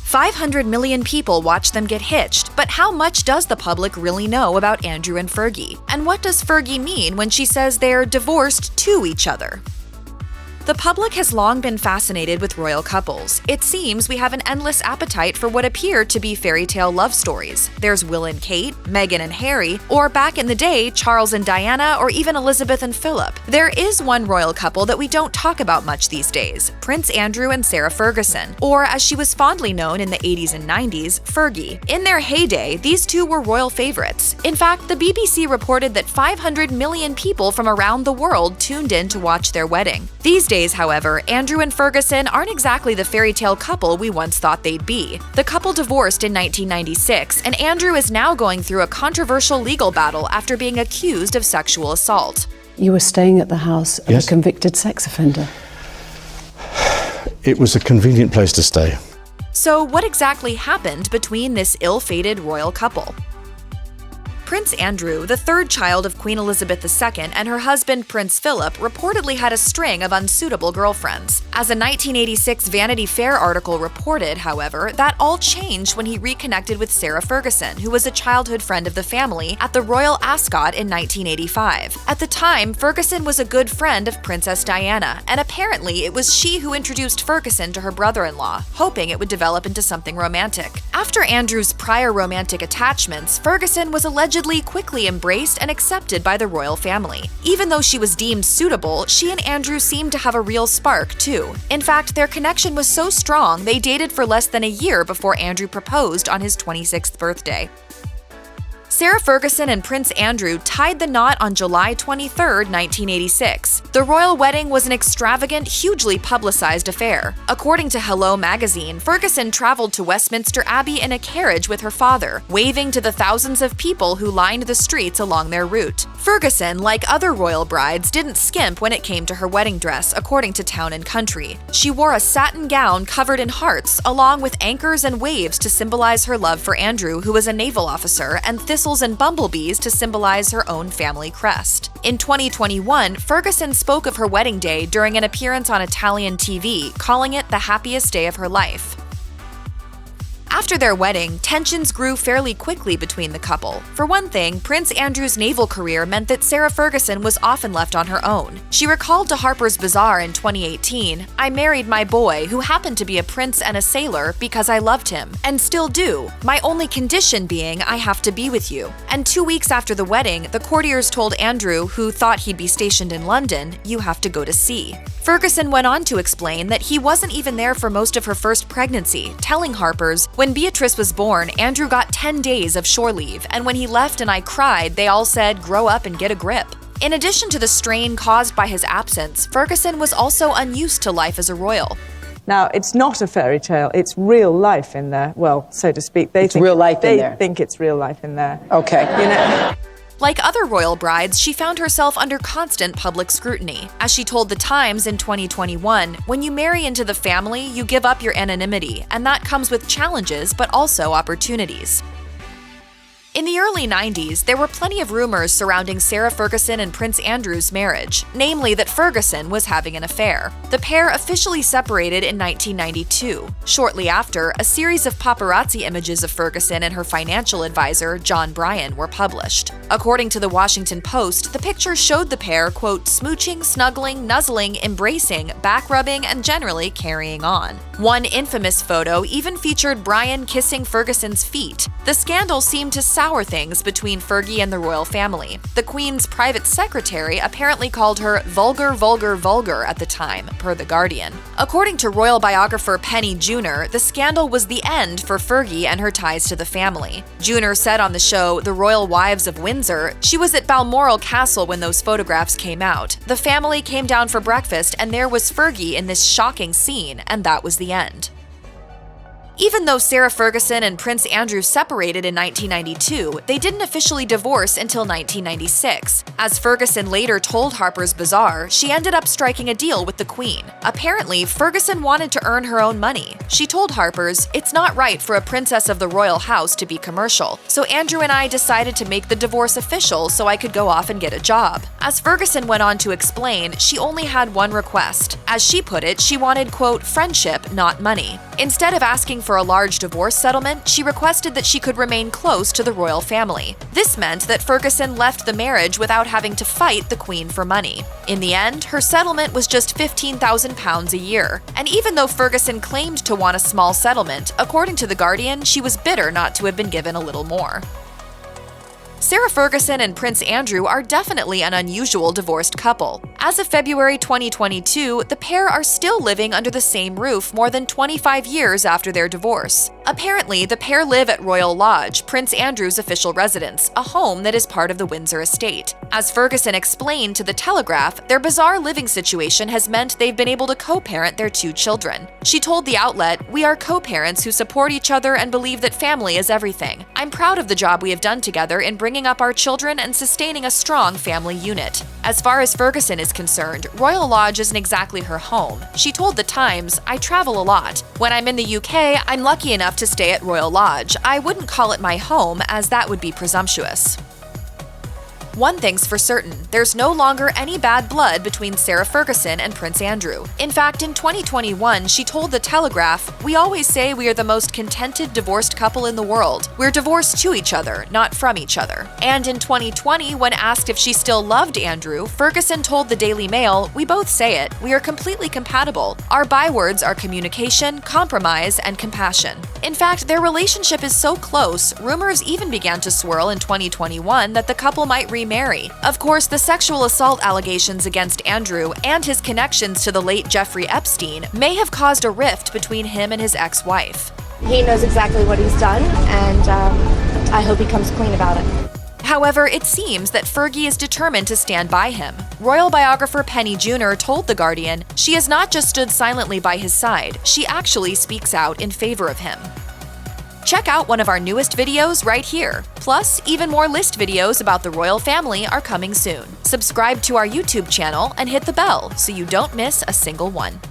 500 million people watch them get hitched, but how much does the public really know about Andrew and Fergie? And what does Fergie mean when she says they're divorced to each other? The public has long been fascinated with royal couples. It seems we have an endless appetite for what appear to be fairy tale love stories. There's Will and Kate, Meghan and Harry, or back in the day, Charles and Diana, or even Elizabeth and Philip. There is one royal couple that we don't talk about much these days, Prince Andrew and Sarah Ferguson, or as she was fondly known in the 80s and 90s, Fergie. In their heyday, these two were royal favorites. In fact, the BBC reported that 500 million people from around the world tuned in to watch their wedding. These days, however, Andrew and Ferguson aren't exactly the fairy tale couple we once thought they'd be. The couple divorced in 1996, and Andrew is now going through a controversial legal battle after being accused of sexual assault. You were staying at the house of a convicted sex offender. It was a convenient place to stay. So what exactly happened between this ill-fated royal couple? Prince Andrew, the third child of Queen Elizabeth II, and her husband Prince Philip reportedly had a string of unsuitable girlfriends. As a 1986 Vanity Fair article reported, however, that all changed when he reconnected with Sarah Ferguson, who was a childhood friend of the family, at the Royal Ascot in 1985. At the time, Ferguson was a good friend of Princess Diana, and apparently it was she who introduced Ferguson to her brother-in-law, hoping it would develop into something romantic. After Andrew's prior romantic attachments, Ferguson was allegedly quickly embraced and accepted by the royal family. Even though she was deemed suitable, she and Andrew seemed to have a real spark, too. In fact, their connection was so strong they dated for less than a year before Andrew proposed on his 26th birthday. Sarah Ferguson and Prince Andrew tied the knot on July 23, 1986. The royal wedding was an extravagant, hugely publicized affair. According to Hello magazine, Ferguson traveled to Westminster Abbey in a carriage with her father, waving to the thousands of people who lined the streets along their route. Ferguson, like other royal brides, didn't skimp when it came to her wedding dress, according to Town and Country. She wore a satin gown covered in hearts, along with anchors and waves to symbolize her love for Andrew, who was a naval officer, and thistles and bumblebees to symbolize her own family crest. In 2021, Ferguson spoke of her wedding day during an appearance on Italian TV, calling it the happiest day of her life. After their wedding, tensions grew fairly quickly between the couple. For one thing, Prince Andrew's naval career meant that Sarah Ferguson was often left on her own. She recalled to Harper's Bazaar in 2018, "I married my boy, who happened to be a prince and a sailor, because I loved him, and still do. My only condition being I have to be with you." And 2 weeks after the wedding, the courtiers told Andrew, who thought he'd be stationed in London, "You have to go to sea." Ferguson went on to explain that he wasn't even there for most of her first pregnancy, telling Harper's, "When Beatrice was born, Andrew got 10 days of shore leave, and when he left and I cried, they all said, 'Grow up and get a grip.'" In addition to the strain caused by his absence, Ferguson was also unused to life as a royal. Now, it's not a fairy tale, it's real life in there, well, so to speak. They think it's real life in there. Okay. You know? Like other royal brides, she found herself under constant public scrutiny. As she told The Times in 2021, "When you marry into the family, you give up your anonymity, and that comes with challenges but also opportunities." In the early 90s, there were plenty of rumors surrounding Sarah Ferguson and Prince Andrew's marriage, namely that Ferguson was having an affair. The pair officially separated in 1992. Shortly after, a series of paparazzi images of Ferguson and her financial advisor, John Bryan, were published. According to the Washington Post, the pictures showed the pair, quote, "smooching, snuggling, nuzzling, embracing, back rubbing, and generally carrying on." One infamous photo even featured Bryan kissing Ferguson's feet. The scandal seemed to sour things between Fergie and the royal family. The Queen's private secretary apparently called her vulgar, vulgar, vulgar at the time, per The Guardian. According to royal biographer Penny Junor, the scandal was the end for Fergie and her ties to the family. Junor said on the show The Royal Wives of Windsor, "She was at Balmoral Castle when those photographs came out. The family came down for breakfast and there was Fergie in this shocking scene, and that was the end." Even though Sarah Ferguson and Prince Andrew separated in 1992, they didn't officially divorce until 1996. As Ferguson later told Harper's Bazaar, she ended up striking a deal with the Queen. Apparently, Ferguson wanted to earn her own money. She told Harper's, "It's not right for a princess of the royal house to be commercial, so Andrew and I decided to make the divorce official so I could go off and get a job." As Ferguson went on to explain, she only had one request. As she put it, she wanted, quote, "friendship, not money." Instead of asking for a large divorce settlement, she requested that she could remain close to the royal family. This meant that Ferguson left the marriage without having to fight the Queen for money. In the end, her settlement was just £15,000 a year. And even though Ferguson claimed to want a small settlement, according to The Guardian, she was bitter not to have been given a little more. Sarah Ferguson and Prince Andrew are definitely an unusual divorced couple. As of February 2022, the pair are still living under the same roof more than 25 years after their divorce. Apparently, the pair live at Royal Lodge, Prince Andrew's official residence, a home that is part of the Windsor estate. As Ferguson explained to The Telegraph, their bizarre living situation has meant they've been able to co-parent their 2 children. She told the outlet, "We are co-parents who support each other and believe that family is everything. I'm proud of the job we have done together in bringing up our children and sustaining a strong family unit." As far as Ferguson is concerned, Royal Lodge isn't exactly her home. She told The Times, "I travel a lot. When I'm in the UK, I'm lucky enough to stay at Royal Lodge. I wouldn't call it my home, as that would be presumptuous." One thing's for certain, there's no longer any bad blood between Sarah Ferguson and Prince Andrew. In fact, in 2021, she told The Telegraph, "We always say we are the most contented divorced couple in the world. We're divorced to each other, not from each other." And in 2020, when asked if she still loved Andrew, Ferguson told the Daily Mail, "We both say it. We are completely compatible. Our bywords are communication, compromise, and compassion." In fact, their relationship is so close, rumors even began to swirl in 2021 that the couple might remarry. Of course, the sexual assault allegations against Andrew and his connections to the late Jeffrey Epstein may have caused a rift between him and his ex-wife. He knows exactly what he's done, and I hope he comes clean about it. However, it seems that Fergie is determined to stand by him. Royal biographer Penny Junor told The Guardian, "She has not just stood silently by his side, she actually speaks out in favor of him." Check out one of our newest videos right here. Plus, even more list videos about the royal family are coming soon. Subscribe to our YouTube channel and hit the bell so you don't miss a single one.